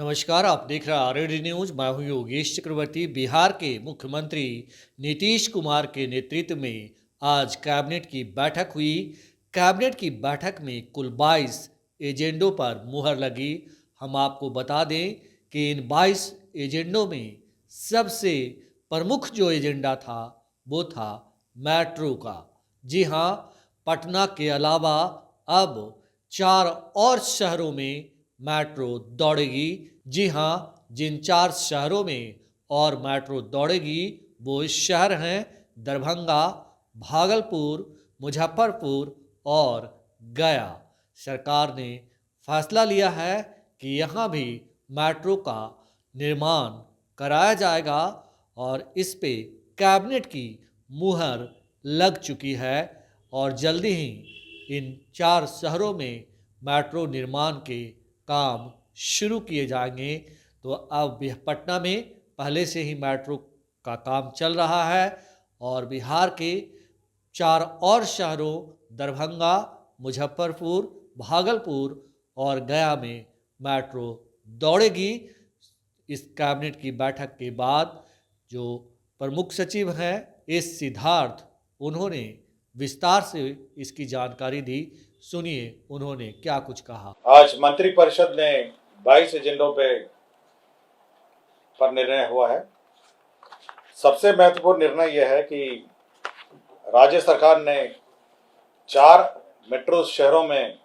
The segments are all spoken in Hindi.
नमस्कार, आप देख रहे हैं आरएडी न्यूज। मैं हूं योगेश चक्रवर्ती। बिहार के मुख्यमंत्री नीतीश कुमार के नेतृत्व में आज कैबिनेट की बैठक हुई। कैबिनेट की बैठक में कुल 22 एजेंडों पर मुहर लगी। हम आपको बता दें कि इन 22 एजेंडों में सबसे प्रमुख जो एजेंडा था वो था मेट्रो का। जी हाँ, पटना के अलावा अब 4 और शहरों में मेट्रो दौड़ेगी। जी हाँ, जिन 4 शहरों में और मेट्रो दौड़ेगी वो शहर हैं दरभंगा, भागलपुर, मुजफ्फरपुर और गया। सरकार ने फैसला लिया है कि यहाँ भी मेट्रो का निर्माण कराया जाएगा और इस पे कैबिनेट की मुहर लग चुकी है और जल्दी ही इन 4 शहरों में मेट्रो निर्माण के काम शुरू किए जाएंगे। तो अब पटना में पहले से ही मेट्रो का काम चल रहा है और बिहार के 4 और शहरों दरभंगा, मुजफ्फरपुर, भागलपुर और गया में मेट्रो दौड़ेगी। इस कैबिनेट की बैठक के बाद जो प्रमुख सचिव हैं एस सिद्धार्थ, उन्होंने विस्तार से इसकी जानकारी दी। सुनिए उन्होंने क्या कुछ कहा। आज मंत्रिपरिषद ने 22 एजेंडों पर निर्णय हुआ है। सबसे महत्वपूर्ण निर्णय यह है कि राज्य सरकार ने 4 शहरों में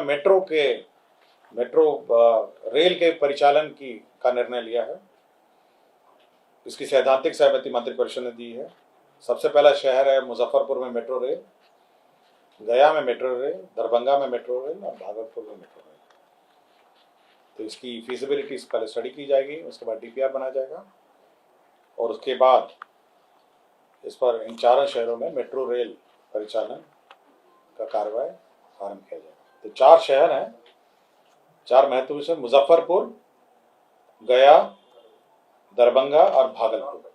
मेट्रो रेल के परिचालन का निर्णय लिया है। इसकी सैद्धांतिक सहमति मंत्रिपरिषद ने दी है। सबसे पहला शहर है मुजफ्फरपुर में मेट्रो रेल, गया में मेट्रो रेल, दरभंगा में मेट्रो रेल और भागलपुर में मेट्रो रेल। तो इसकी फीजिबिलिटी पहले स्टडी की जाएगी, उसके बाद डीपीआर बनाया जाएगा और उसके बाद इस पर इन 4 शहरों में मेट्रो रेल परिचालन का कार्रवाई आरंभ किया जाएगा। तो 4 शहर हैं, 4 महत्वपूर्ण शहर मुजफ्फरपुर, गया, दरभंगा और भागलपुर।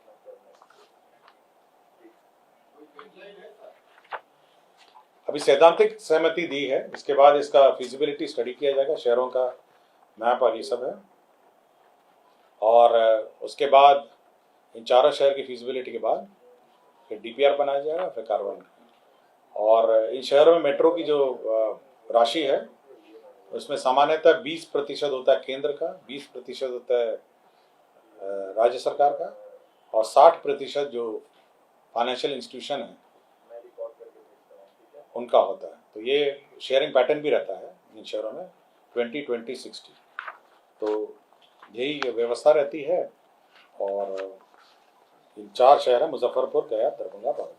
अभी सैद्धांतिक सहमति दी है, इसके बाद इसका फीजिबिलिटी स्टडी किया जाएगा, शहरों का मैप और ये सब है और उसके बाद इन 4 शहर की फीजिबिलिटी के बाद फिर डीपीआर बनाया जाएगा, फिर कार्रवाई। और इन शहरों में मेट्रो की जो राशि है उसमें सामान्यतः 20% होता है केंद्र का, 20% होता है राज्य सरकार का और 60% जो फाइनेंशियल इंस्टीट्यूशन है उनका होता है। तो ये शेयरिंग पैटर्न भी रहता है इन शहरों में 20-20-60। तो यही व्यवस्था रहती है और इन 4 शहर हैं मुजफ्फरपुर, गया, दरभंगा, भागलपुर।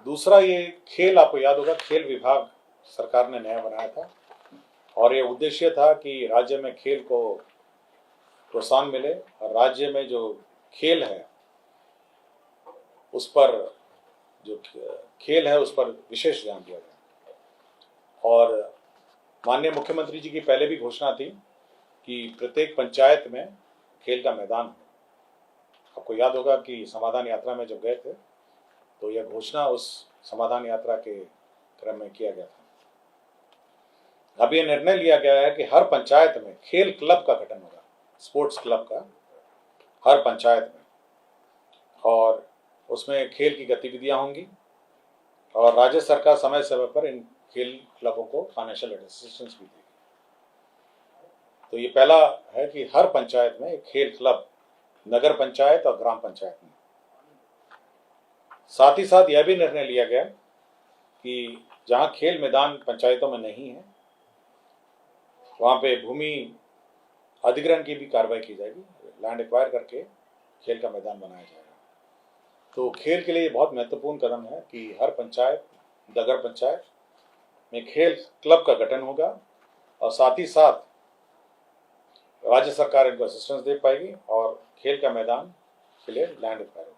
दूसरा ये खेल, आपको याद होगा खेल विभाग सरकार ने नया बनाया था और ये उद्देश्य था कि राज्य में खेल को प्रोत्साहन मिले और राज्य में जो खेल है उस पर विशेष ध्यान दिया गया। और माननीय मुख्यमंत्री जी की पहले भी घोषणा थी कि प्रत्येक पंचायत में खेल का मैदान हो। आपको याद होगा कि समाधान यात्रा में जब गए थे तो यह घोषणा उस समाधान यात्रा के क्रम में किया गया था। अब यह निर्णय लिया गया है कि हर पंचायत में खेल क्लब का गठन होगा, स्पोर्ट्स क्लब का हर पंचायत में, और उसमें खेल की गतिविधियां होंगी और राज्य सरकार समय समय पर इन खेल क्लबों को फाइनेंशियल असिस्टेंस भी देगी। तो ये पहला है कि हर पंचायत में एक खेल क्लब, नगर पंचायत और ग्राम पंचायत में। साथ ही साथ यह भी निर्णय लिया गया कि जहां खेल मैदान पंचायतों में नहीं है वहां पे भूमि अधिग्रहण की भी कार्रवाई की जाएगी, लैंड एक्वायर करके खेल का मैदान बनाया जाएगा। तो खेल के लिए बहुत महत्वपूर्ण कदम है कि हर पंचायत, नगर पंचायत में खेल क्लब का गठन होगा और साथ ही साथ राज्य सरकार इनको असिस्टेंस दे पाएगी और खेल का मैदान के लिए लैंड एक्वायर होगा।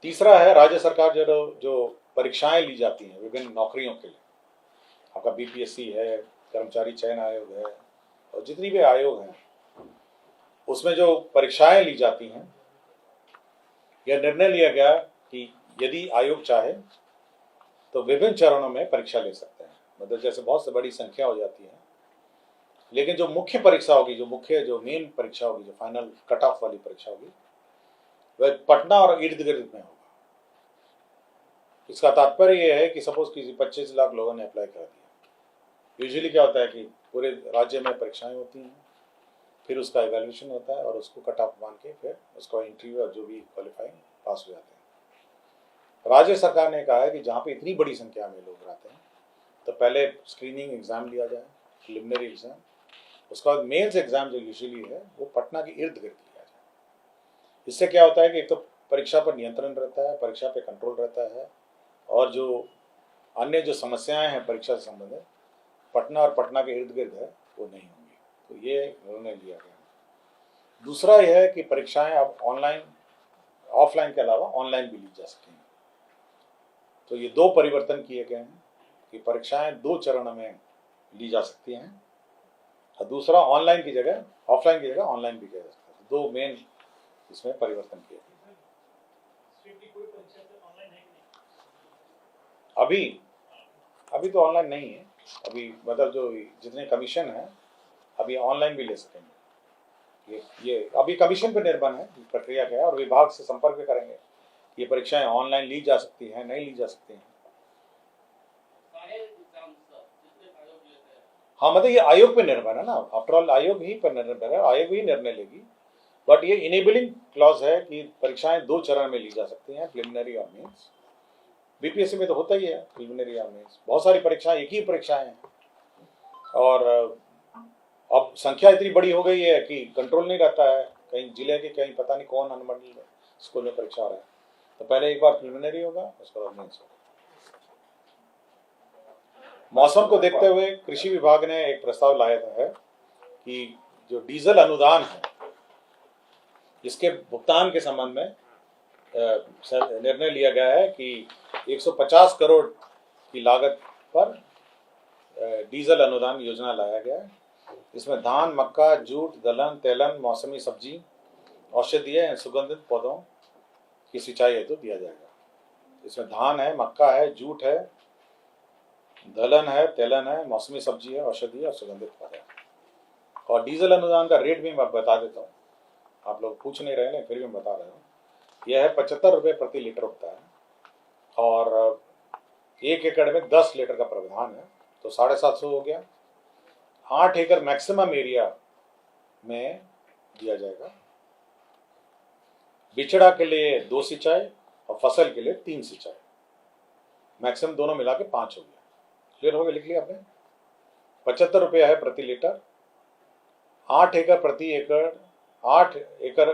तीसरा है राज्य सरकार जो परीक्षाएं ली जाती हैं विभिन्न नौकरियों के लिए, आपका बीपीएससी है, कर्मचारी चयन आयोग है और जितनी भी आयोग हैं उसमें जो परीक्षाएं ली जाती हैं, यह निर्णय लिया गया कि यदि आयोग चाहे तो विभिन्न चरणों में परीक्षा ले सकते हैं। मतलब जैसे बहुत से बड़ी संख्या हो जाती है लेकिन जो मुख्य परीक्षा होगी, जो मेन परीक्षा होगी, जो फाइनल कट ऑफ वाली परीक्षा होगी, वह पटना और इर्द गिर्द में होगा। इसका तात्पर्य यह है कि सपोज किसी 25 लाख लोगों ने अप्लाई कर दिया। यूजुअली क्या होता है कि पूरे राज्य में परीक्षाएं होती हैं, फिर उसका इवैल्यूएशन होता है और उसको कट ऑफ मान के फिर उसका इंटरव्यू और जो भी क्वालिफाइंग पास हो जाते हैं। राज्य सरकार ने कहा है कि जहाँ पे इतनी बड़ी संख्या में लोग आते हैं तो पहले स्क्रीनिंग एग्जाम लिया जाए, प्रिलिमिनरी एग्जाम, उसके बाद मेंस एग्जाम जो यूजुअली है वो पटना के इर्द गिर्द लिया जाए। इससे क्या होता है कि एक तो परीक्षा पर नियंत्रण रहता है, परीक्षा पे कंट्रोल रहता है, और जो अन्य जो समस्याएं हैं परीक्षा से संबंधित पटना और पटना के इर्द गिर्द है वो नहीं होंगी। तो ये निर्णय लिया गया। दूसरा यह है कि परीक्षाएं अब ऑनलाइन, ऑफलाइन के अलावा ऑनलाइन भी ली जा सकेंगी। तो ये दो परिवर्तन किए गए हैं कि परीक्षाएं 2 चरण में ली जा सकती हैं, और दूसरा ऑनलाइन की जगह, ऑफलाइन की जगह ऑनलाइन भी किया जा सकता है। दो मेन इसमें परिवर्तन किए गए। अभी तो ऑनलाइन नहीं है। अभी मतलब जो जितने कमीशन है अभी ऑनलाइन भी ले सकेंगे। ये अभी कमीशन पर निर्भर है प्रक्रिया क्या है, और विभाग से संपर्क भी करेंगे। ये परीक्षाएं ऑनलाइन ली जा सकती हैं, नहीं ली जा सकती हैं। हाँ, मतलब ये आयोग पे निर्भर है ना, आफ्टर ऑल आयोग ही पर निर्भर है, आयोग ही निर्णय लेगी। बट ये इनेबलिंग क्लॉज है कि परीक्षाएं 2 चरण में ली जा सकती हैं, प्रिलिमिनरी और मेंस। बीपीएससी में तो होता ही है प्रिलिमिनरी और मेंस, बहुत सारी परीक्षाएं एक ही परीक्षाएं हैं, और अब संख्या इतनी बड़ी हो गई है कि कंट्रोल नहीं रहता है। कहीं जिले के कहीं पता नहीं कौन अनुमंडल स्कूल में परीक्षा हो रहा है, तो पहले एक बार प्रिलिमिनरी होगा, उसके बाद मेंस होगा। मौसम को देखते हुए कृषि विभाग ने एक प्रस्ताव लाया है कि जो डीजल अनुदान है इसके भुगतान के संबंध में निर्णय लिया गया है कि 150 करोड़ की लागत पर डीजल अनुदान योजना लाया गया है। इसमें धान, मक्का, जूट, दलहन, तेलन, मौसमी सब्जी, औषधीय एवं सुगंधित पौधों की सिंचाई हेतु दिया जाएगा। इसमें धान है, मक्का है, जूट है, दलहन है, तेलन है, मौसमी सब्जी है, औषधीय और सुगंधित पौधे। और डीजल अनुदान का रेट भी मैं बता देता हूँ, आप लोग पूछ नहीं रहे हैं फिर भी मैं बता रहा हूँ। यह है 75 रुपये प्रति लीटर होता है, और 1 एकड़ में 10 लीटर का प्रावधान है, तो 750 हो गया। 8 एकड़ मैक्सिमम एरिया में दिया जाएगा। बिचड़ा के लिए 2 सिंचाई और फसल के लिए 3 सिंचाई, मैक्सिमम दोनों मिला के 5 हो गया। क्लियर हो गया? लिख लिया आपने? 75 रुपया है प्रति लीटर, 8 एकड़ प्रति एकड़, 8 एकड़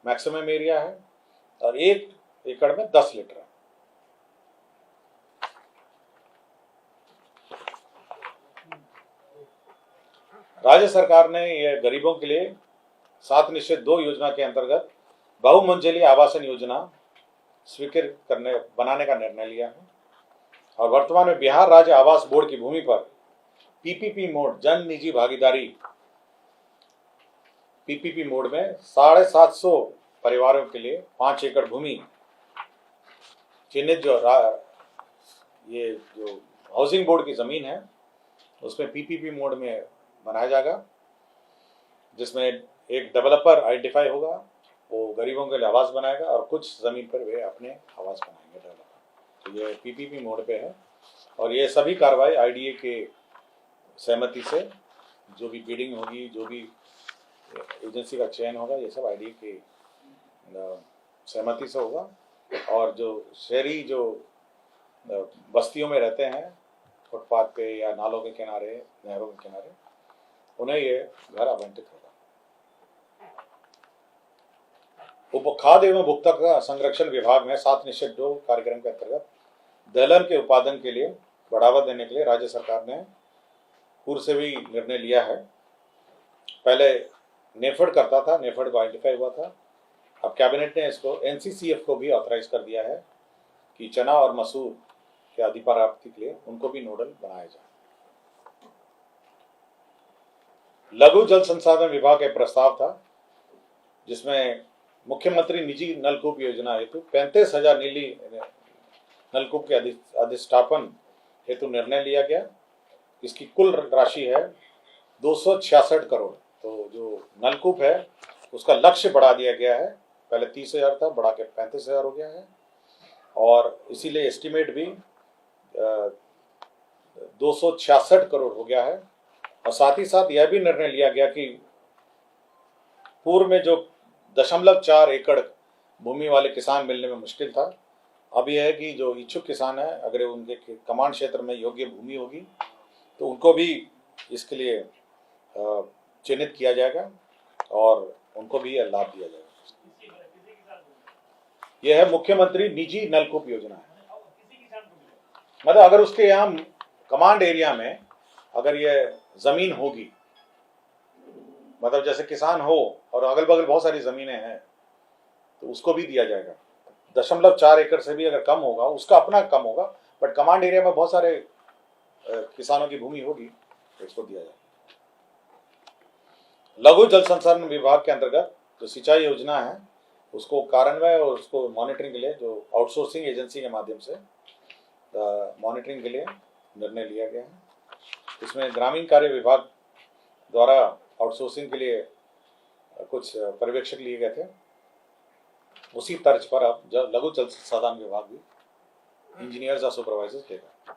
मैक्सिमम एरिया है, और 1 एकड़ में 10 लीटर है। राज्य सरकार ने यह गरीबों के लिए 7 निश्चित 2 योजना के अंतर्गत बहुमंजिली आवासन योजना स्वीकृत बनाने का निर्णय लिया है, और वर्तमान में बिहार राज्य आवास बोर्ड की भूमि पर पीपीपी मोड, जन निजी भागीदारी पीपीपी मोड में 750 परिवारों के लिए 5 एकड़ भूमि चिन्हित जो हाउसिंग बोर्ड की जमीन है उसमें पीपीपी मोड में बनाया जाएगा, जिसमें एक डेवलपर आइडेंटिफाई होगा, वो गरीबों के लिए आवास बनाएगा और कुछ जमीन पर वे अपने आवास बनाएंगे डेवलपर। तो ये पीपीपी मोड पे है, और ये सभी कार्रवाई आईडीए के सहमति से, जो भी बिडिंग होगी, जो भी एजेंसी का चयन होगा, ये सब आईडीए के सहमति से होगा। और जो शहरी जो बस्तियों में रहते हैं फुटपाथ पे या नालों के किनारे, नहरों के किनारे, उन्हें ये घर आवंटित होगा। खाद्य एवं उपभोक्ता संरक्षण विभाग में 7 निश्चित 2 कार्यक्रम के अंतर्गत दलहन के उत्पादन के लिए बढ़ावा देने के लिए राज्य सरकार ने पूर्व से भी निर्णय लिया है। पहले नेफेड करता था, नेफेड को आइडेंटिफाई हुआ था, अब कैबिनेट ने इसको एनसीसीएफ को भी ऑथराइज कर दिया है कि चना और मसूर के अधिप्राप्ति के लिए उनको भी नोडल बनाया जाए। लघु जल संसाधन विभाग का प्रस्ताव था, जिसमें मुख्यमंत्री निजी नलकूप योजना हेतु 35,000 नीली नलकूप के अधिष्ठापन हेतु निर्णय लिया गया। इसकी कुल राशि है 266 करोड़। तो जो नलकूप है उसका लक्ष्य बढ़ा दिया गया है, पहले 30,000 था, बढ़ा के 35,000 हो गया है। और इसीलिए एस्टिमेट भी 266 करोड़ हो गया है। और साथ ही साथ यह भी निर्णय लिया गया कि पूर्व में जो 0.4 एकड़ भूमि वाले किसान मिलने में मुश्किल था, अब यह है कि जो इच्छुक किसान है, अगर उनके कमांड क्षेत्र में योग्य भूमि होगी तो उनको भी इसके लिए चिन्हित किया जाएगा और उनको भी यह लाभ दिया जाएगा। यह है मुख्यमंत्री निजी नलकूप योजना है। मतलब अगर उसके यहाँ कमांड एरिया में अगर यह जमीन होगी, मतलब जैसे किसान हो और अगल बगल बहुत सारी जमीनें हैं, तो उसको भी दिया जाएगा। 0.4 एकड़ से भी अगर कम होगा, उसका अपना कम होगा, बट कमांड एरिया में बहुत सारे किसानों की भूमि होगी तो इसको दिया जाएगा। लघु जल संसाधन विभाग के अंतर्गत जो सिंचाई योजना है उसको कार्यान्वय और उसको मॉनिटरिंग के लिए जो आउटसोर्सिंग एजेंसी के माध्यम से मॉनिटरिंग के लिए निर्णय लिया गया है। इसमें ग्रामीण कार्य विभाग द्वारा आउटसोर्सिंग के लिए कुछ पर्यवेक्षक लिए गए थे। उसी तर्ज पर अब लघु जल संसाधन विभाग भी इंजीनियर्स और सुपरवाइजर्स लेगा।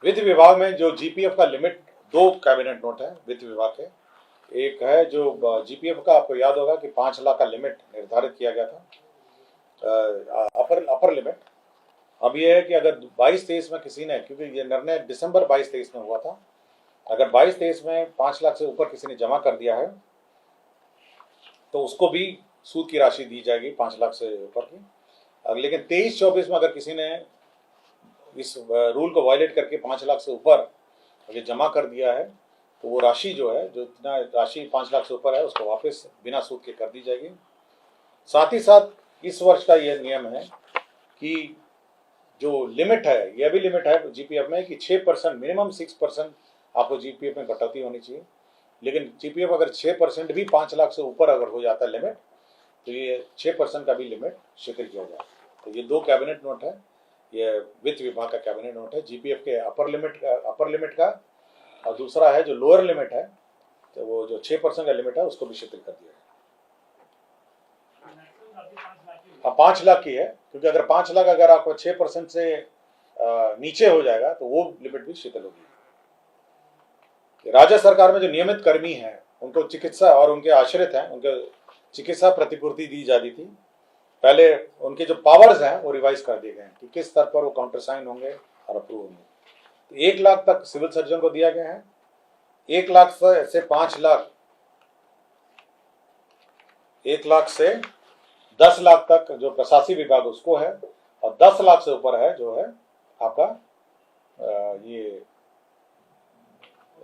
वित्त विभाग में जो जीपीएफ का लिमिट, 2 कैबिनेट नोट है वित्त विभाग के। एक है जो जीपीएफ का, आपको याद होगा कि 5 लाख का लिमिट निर्धारित किया गया था, अपर लिमिट। अब यह है कि अगर 22-23 में किसी ने, क्योंकि ये निर्णय दिसंबर 22-23 में हुआ था, अगर 22-23 में 5 लाख से ऊपर किसी ने जमा कर दिया है तो उसको भी सूद की राशि दी जाएगी 5 लाख से ऊपर की। लेकिन 23-24 में अगर किसी ने इस रूल को वायलेट करके 5 लाख से ऊपर अगर जमा कर दिया है तो वो राशि जो है, जो इतना राशि 5 लाख से ऊपर है, उसको वापस बिना सूद के कर दी जाएगी। साथ ही साथ इस वर्ष का यह नियम है कि जो लिमिट है, यह भी लिमिट है जीपीएफ में कि 6%, मिनिमम 6% आपको जीपीएफ में कटौती होनी चाहिए। लेकिन जीपीएफ अगर 6% भी 5 लाख से ऊपर अगर हो जाता है लिमिट, तो ये 6% का भी लिमिट शिथिल किया जाए। तो ये 2 कैबिनेट नोट है, ये वित्त विभाग का कैबिनेट नोट है। जीपीएफ के अपर लिमिट का और दूसरा है जो लोअर लिमिट है, तो वो जो 6% का लिमिट है उसको भी शिथिल कर दिया है। 5 लाख की है, क्योंकि अगर 5 लाख अगर आपको 6% से नीचे हो जाएगा तो वो लिमिट भी शिथिल होगी। राज्य सरकार में जो नियमित कर्मी हैं उनको चिकित्सा और उनके आश्रित हैं, उनके चिकित्सा प्रतिपूर्ति दी जाती थी। पहले उनके जो पावर्स हैं वो रिवाइज कर दिए गए हैं कि किस स्तर पर वो काउंटर साइन होंगे और अप्रूव होंगे। तो 1 लाख तक सिविल सर्जन को दिया गया है, 1 लाख से 5 लाख, 1 लाख से 10 लाख तक जो प्रशासनिक विभाग उसको है, और 10 लाख से ऊपर है जो है आपका ये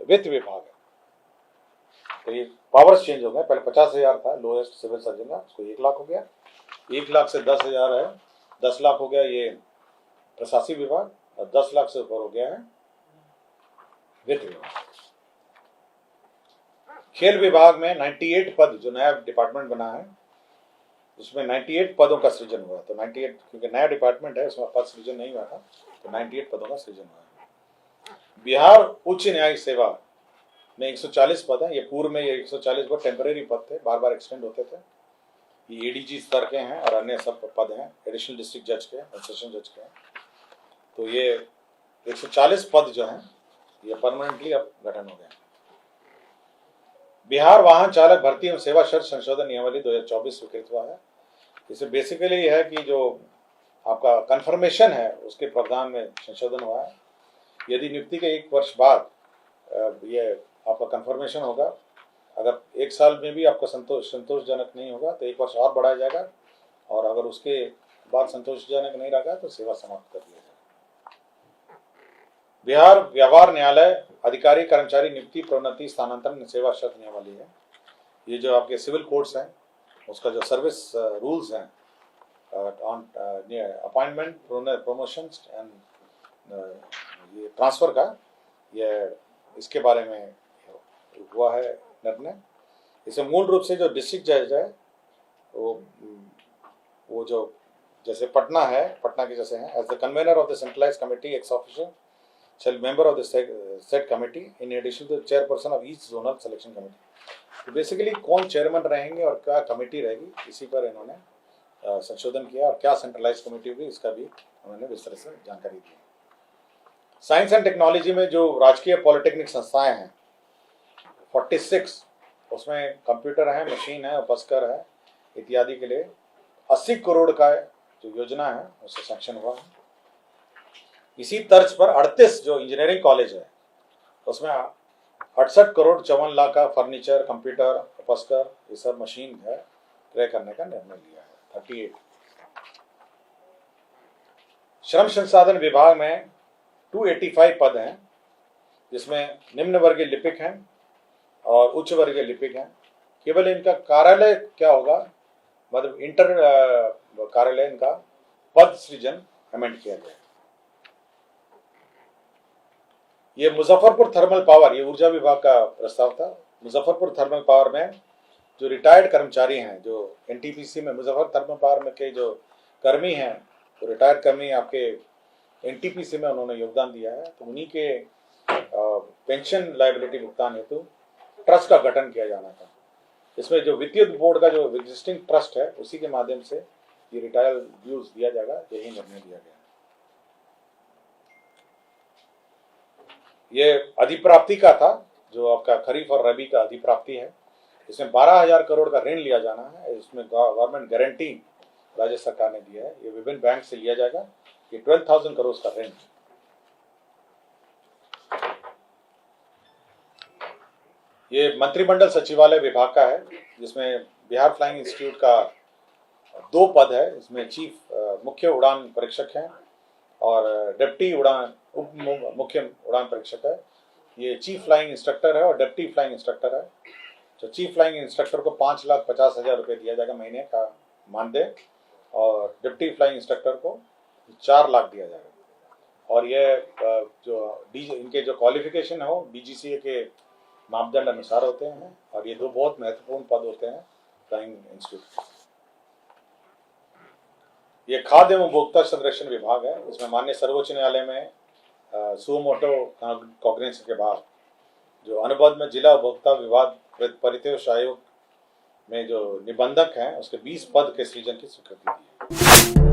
वित्त विभाग है। तो ये पावर्स चेंज हो गए, पहले 50,000 था लोएस्ट सिविल सर्जन का, उसको 1 लाख हो गया। 1 लाख से 10,000 है, 10 लाख हो गया ये प्रशासनिक विभाग, और 10 लाख से ऊपर हो गया है वित्त विभाग। खेल विभाग में 98 पद, जो नया डिपार्टमेंट बना है उसमें 98 पदों का सृजन हुआ। तो 98, क्योंकि नया डिपार्टमेंट है उसमें पद सृजन नहीं हुआ था, तो 98 पदों का सृजन हुआ है। बिहार उच्च न्यायिक सेवा में 140 पद हैं। ये पूर्व में ये 140 पद टेम्परेरी पद थे, बार बार एक्सटेंड होते थे। ये एडीजी स्तर के हैं और अन्य सब पद हैं, एडिशनल डिस्ट्रिक्ट जज के और सेशन जज के हैं। तो ये 140 पद जो हैं ये परमानेंटली अब गठन हो गए। बिहार वाहन चालक भर्ती एवं सेवा शर्त संशोधन नियमावली 2024 स्वीकृत हुआ है। इसे बेसिकली है कि जो आपका कन्फर्मेशन है उसके प्रावधान में संशोधन हुआ है। यदि नियुक्ति के 1 वर्ष बाद ये आपका कन्फर्मेशन होगा, अगर 1 साल में भी आपका संतोषजनक नहीं होगा तो 1 वर्ष और बढ़ाया जाएगा, और अगर उसके बाद संतोषजनक नहीं रहा तो सेवा समाप्त कर दिया जाएगा। बिहार व्यवहार न्यायालय अधिकारी कर्मचारी नियुक्ति प्रोन्नति स्थानांतरण सेवा शर्त नियमावली है। ये जो आपके सिविल कोर्ट्स हैं उसका जो सर्विस रूल्स हैं ऑन अपॉइंटमेंट, प्रमोशन एंड ये ट्रांसफर का, ये इसके बारे में हुआ है निर्णय। इसे मूल रूप से जो डिस्ट्रिक्ट जज है वो जो जैसे पटना है, पटना के जैसे हैं, as the convenor of the centralise committee ex officer shall be member of the said committee in addition to the chairperson of each zonal selection committee. तो बेसिकली कौन चेयरमैन रहेंगे और क्या कमेटी रहेगी, इसी पर इन्होंने संशोधन किया और क्या सेंट्रलाइज कमेटी होगी इसका भी उन्होंने विस्तार से जानकारी दी। साइंस एंड टेक्नोलॉजी में जो राजकीय पॉलिटेक्निक संस्थाएं हैं 46, उसमें कंप्यूटर है, मशीन है, उपस्कर है इत्यादि के लिए 80 करोड़ का जो योजना है उससे सैंक्शन हुआ है। इसी तर्ज पर 38 जो इंजीनियरिंग कॉलेज है उसमें 68 करोड़ 54 लाख का फर्नीचर, कंप्यूटर, उपस्कर ये सब मशीन है क्रय करने का निर्णय लिया है। 38 श्रम संसाधन विभाग में 285 पद हैं, जिसमें निम्न वर्गीय लिपिक हैं और उच्च वर्गीय लिपिक हैं। केवल इनका कार्यालय क्या होगा, मतलब इंटर कार्यालय इनका पद सृजन अमेंड किया गया। ये मुजफ्फरपुर थर्मल पावर, ये ऊर्जा विभाग का प्रस्ताव था। मुजफ्फरपुर थर्मल पावर में जो रिटायर्ड कर्मचारी हैं, जो एनटीपीसी में मुजफ्फर थर्मल पावर में के जो कर्मी हैं, तो रिटायर्ड कर्मी आपके एनटीपीसी में उन्होंने योगदान दिया है, तो उन्हीं के पेंशन लायबिलिटी भुगतान हेतु ट्रस्ट का गठन किया जाना था। इसमें जो वित्तीय बोर्ड का जो एग्जिस्टिंग ट्रस्ट है उसी के माध्यम से ये रिटायर ड्यूज दिया जाएगा, यही निर्णय लिया गया। ये अधिप्राप्ति का था, जो आपका खरीफ और रबी का अधिप्राप्ति है। इसमें 12,000 करोड़ का ऋण लिया जाना है। इसमें गवर्नमेंट गारंटी राज्य सरकार ने दिया है। ये विभिन्न बैंक से लिया जाएगा। ये 12,000 करोड़ का ऋण है। ये मंत्रिमंडल सचिवालय विभाग का है, जिसमें बिहार फ्लाइंग इंस्टीट्यूट का 2 पद है। इसमें चीफ मुख्य उड़ान परीक्षक हैं और डिप्टी उड़ान उप मुख्य उड़ान परीक्षक है। ये चीफ फ्लाइंग इंस्ट्रक्टर है और डिप्टी फ्लाइंग इंस्ट्रक्टर है। तो चीफ फ्लाइंग इंस्ट्रक्टर को 5,50,000 रुपये दिया जाएगा महीने का मानदेय, और डिप्टी फ्लाइंग इंस्ट्रक्टर को 4 लाख दिया जाएगा। और ये जो इनके जो क्वालिफिकेशन हो डीजीसीए के मापदंड अनुसार होते हैं, और ये 2 बहुत महत्वपूर्ण पद होते हैं फ्लाइंग इंस्टीट्यूट। ये खाद्य एवं उपभोक्ता संरक्षण विभाग है। इसमें माननीय सर्वोच्च न्यायालय में सुमोटो कॉग्निजेंस के बाद जो अनुबंध में जिला उपभोक्ता विवाद परितोष आयोग में जो निबंधक हैं उसके 20 पद के सृजन की स्वीकृति दी है।